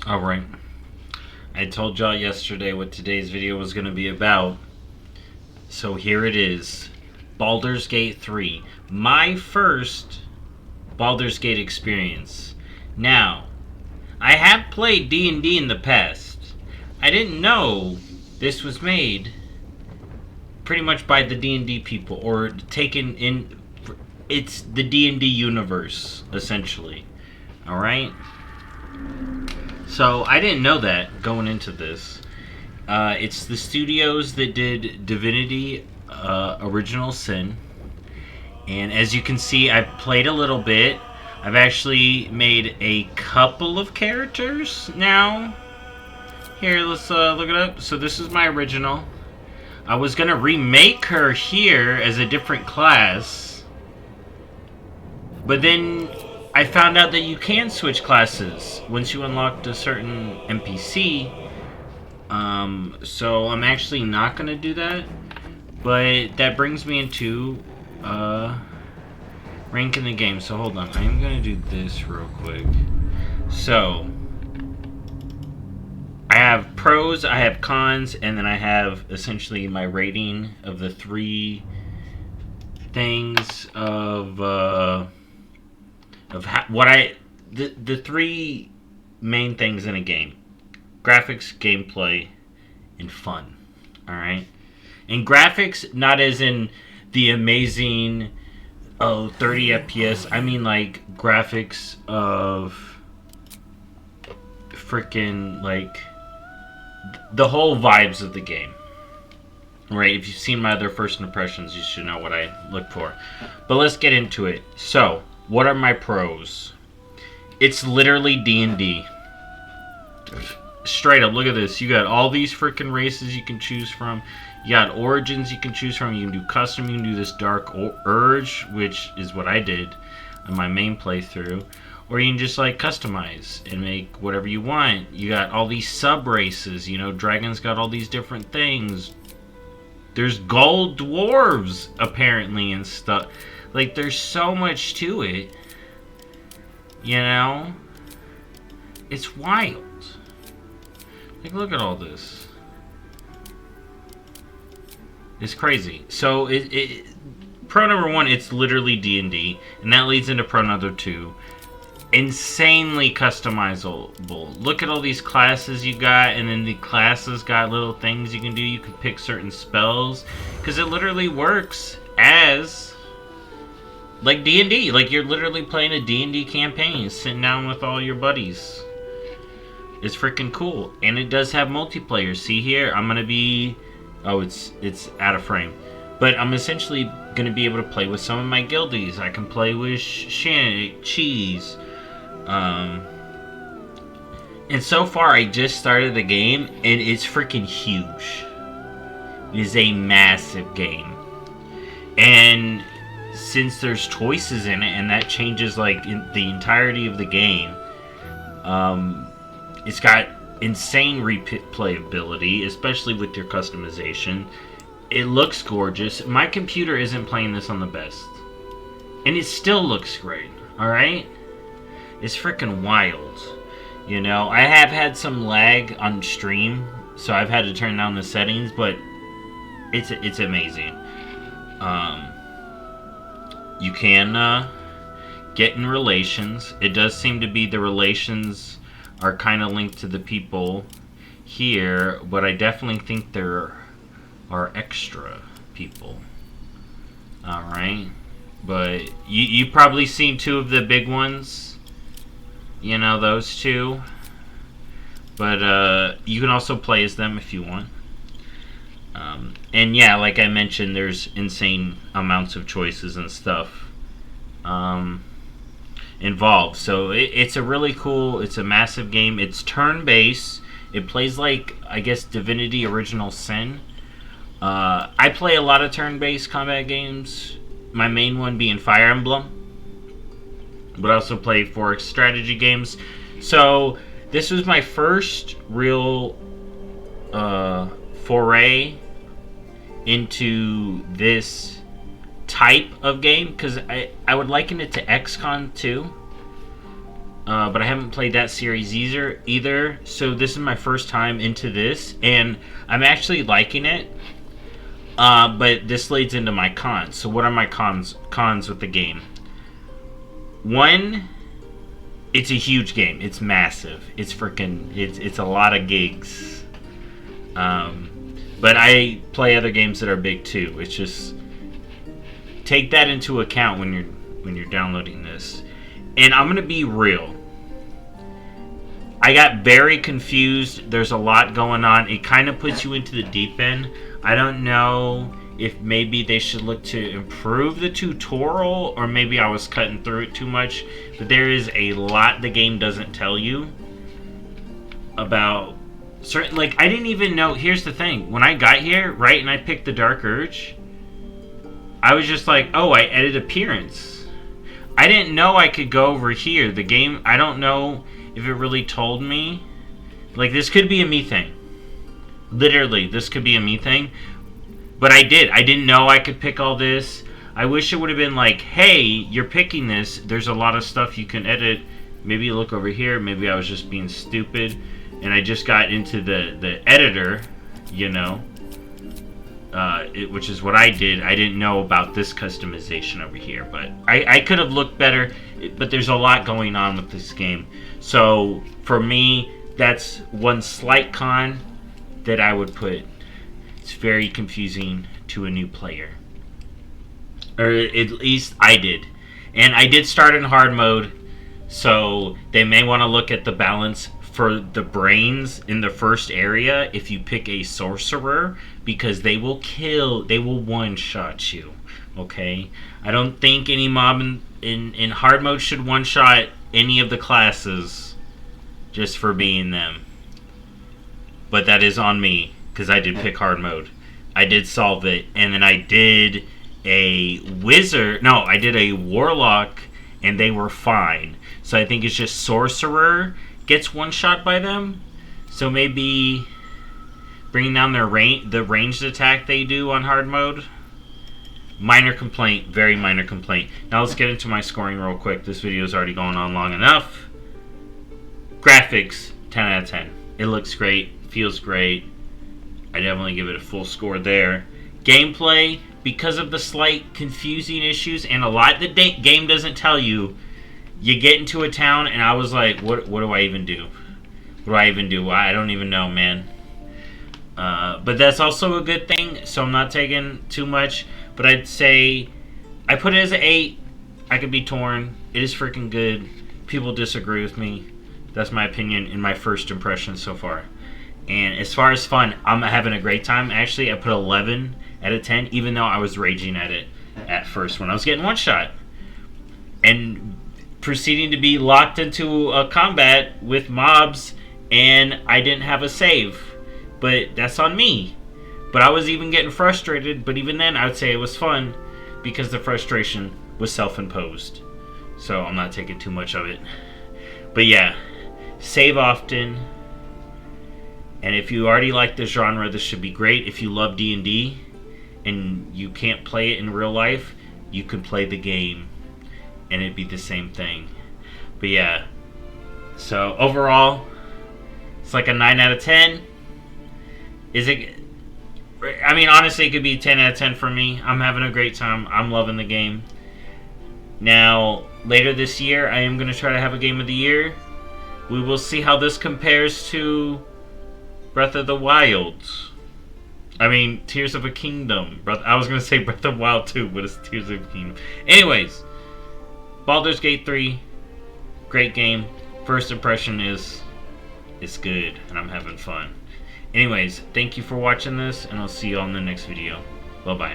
Alright, I told y'all yesterday what today's video was going to be about. So here it is. Baldur's Gate 3. My first Baldur's Gate experience. Now, I have played D&D in the past. I didn't know this was made pretty much by the D&D people, or taken in. It's the D&D universe, essentially. Alright? So, I didn't know that going into this. It's the studios that did Divinity Original Sin. And as you can see, I've played a little bit. I've actually made a couple of characters now. Here, let's look it up. So this is my original. I was going to remake her here as a different class. But then I found out that you can switch classes once you unlocked a certain NPC. So I'm actually not going to do that. But that brings me into rank in the game. So hold on. I'm going to do this real quick. So I have pros, I have cons, and then I have essentially my rating of the three things of the three main things in a game: graphics, gameplay, and fun. All right, and graphics, not as in the amazing 30 FPS. I mean like graphics of freaking like the whole vibes of the game. Right, if you've seen my other first impressions, you should know what I look for. But let's get into it. So, what are my pros? It's literally D&D. Straight up, look at this. You got all these freaking races you can choose from. You got origins you can choose from. You can do custom. You can do this Dark Urge, which is what I did on my main playthrough. Or you can just like customize and make whatever you want. You got all these sub races. You know, dragons got all these different things. There's gold dwarves apparently and stuff. Like there's so much to it. You know, it's wild. Like look at all this. It's crazy. So pro number one, it's literally D&D, and that leads into pro number two. Insanely customizable. Look at all these classes you got, and then the classes got little things you can do. You can pick certain spells, because it literally works as like D&D. Like you're literally playing a D&D campaign, sitting down with all your buddies. It's freaking cool, and it does have multiplayer. See here, I'm gonna be it's out of frame, but I'm essentially gonna be able to play with some of my guildies. I can play with Shannon, Cheese. And so far I just started the game and it's freaking huge. It is a massive game. And since there's choices in it and that changes like the entirety of the game, it's got insane replayability, especially with your customization. It looks gorgeous. My computer isn't playing this on the best, and it still looks great. Alright? It's freaking wild. You know, I have had some lag on stream, so I've had to turn down the settings, but it's amazing. You can get in relations. It does seem to be the relations are kind of linked to the people here, but I definitely think there are extra people. Alright? But you've probably seen two of the big ones. You know, those two. But you can also play as them if you want. And yeah, like I mentioned, there's insane amounts of choices and stuff involved. So it's a really cool, it's a massive game. It's turn-based. It plays like, I guess, Divinity Original Sin. I play a lot of turn-based combat games. My main one being Fire Emblem. But I also play 4X strategy games. So this was my first real foray into this type of game, because I would liken it to XCOM 2. but I haven't played that series either. So this is my first time into this, and I'm actually liking it. But this leads into my cons. So what are my cons with the game? One, it's a huge game. It's massive. It's it's a lot of gigs. But I play other games that are big too. It's just take that into account when you're downloading this. And I'm gonna be real. I got very confused. There's a lot going on. It kind of puts you into the deep end. I don't know if maybe they should look to improve the tutorial, or maybe I was cutting through it too much. But there is a lot the game doesn't tell you about certain, like, I didn't even know. Here's the thing. When I got here, right, and I picked the Dark Urge, I was just like, oh, I edit appearance. I didn't know I could go over here. The game, I don't know if it really told me. Like, this could be a me thing. Literally, this could be a me thing. But I didn't know I could pick all this. I wish it would have been like, hey, you're picking this. There's a lot of stuff you can edit. Maybe look over here. Maybe I was just being stupid. And I just got into the editor, you know. Which is what I did. I didn't know about this customization over here. But I could have looked better. But there's a lot going on with this game. So, for me, that's one slight con that I would put. It's very confusing to a new player. Or at least I did. And I did start in hard mode, so they may want to look at the balance for the brains in the first area if you pick a sorcerer, because they will one-shot you. Okay? I don't think any mob in hard mode should one-shot any of the classes just for being them. But that is on me, because I did pick hard mode. I did solve it, and then I did a wizard. No, I did a warlock, and they were fine. So I think it's just sorcerer gets one shot by them. So maybe bringing down the ranged attack they do on hard mode. Minor complaint, very minor complaint. Now let's get into my scoring real quick. This video is already going on long enough. Graphics, 10 out of 10. It looks great, feels great. I definitely give it a full score there. Gameplay, because of the slight confusing issues and a lot the game doesn't tell you, you get into a town and I was like, what do I even do? What do I even do? I don't even know, man. But that's also a good thing, so I'm not taking too much. But I'd say, I put it as an 8. I could be torn. It is freaking good. People disagree with me. That's my opinion in my first impression so far. And as far as fun, I'm having a great time. Actually, I put 11 out of 10, even though I was raging at it at first when I was getting one shot. And proceeding to be locked into a combat with mobs, and I didn't have a save. But that's on me. But I was even getting frustrated, but even then I would say it was fun because the frustration was self-imposed. So I'm not taking too much of it. But yeah, save often. And if you already like the genre, this should be great. If you love D&D and you can't play it in real life, you can play the game and it'd be the same thing. But yeah, so overall, it's like a 9 out of 10. Is it... I mean, honestly, it could be 10 out of 10 for me. I'm having a great time. I'm loving the game. Now, later this year, I am going to try to have a Game of the Year. We will see how this compares to Breath of the Wild. I mean, Tears of a Kingdom. I was going to say Breath of the Wild 2, but it's Tears of a Kingdom. Anyways, Baldur's Gate 3, great game. First impression is, it's good, and I'm having fun. Anyways, thank you for watching this, and I'll see you all in the next video. Bye-bye.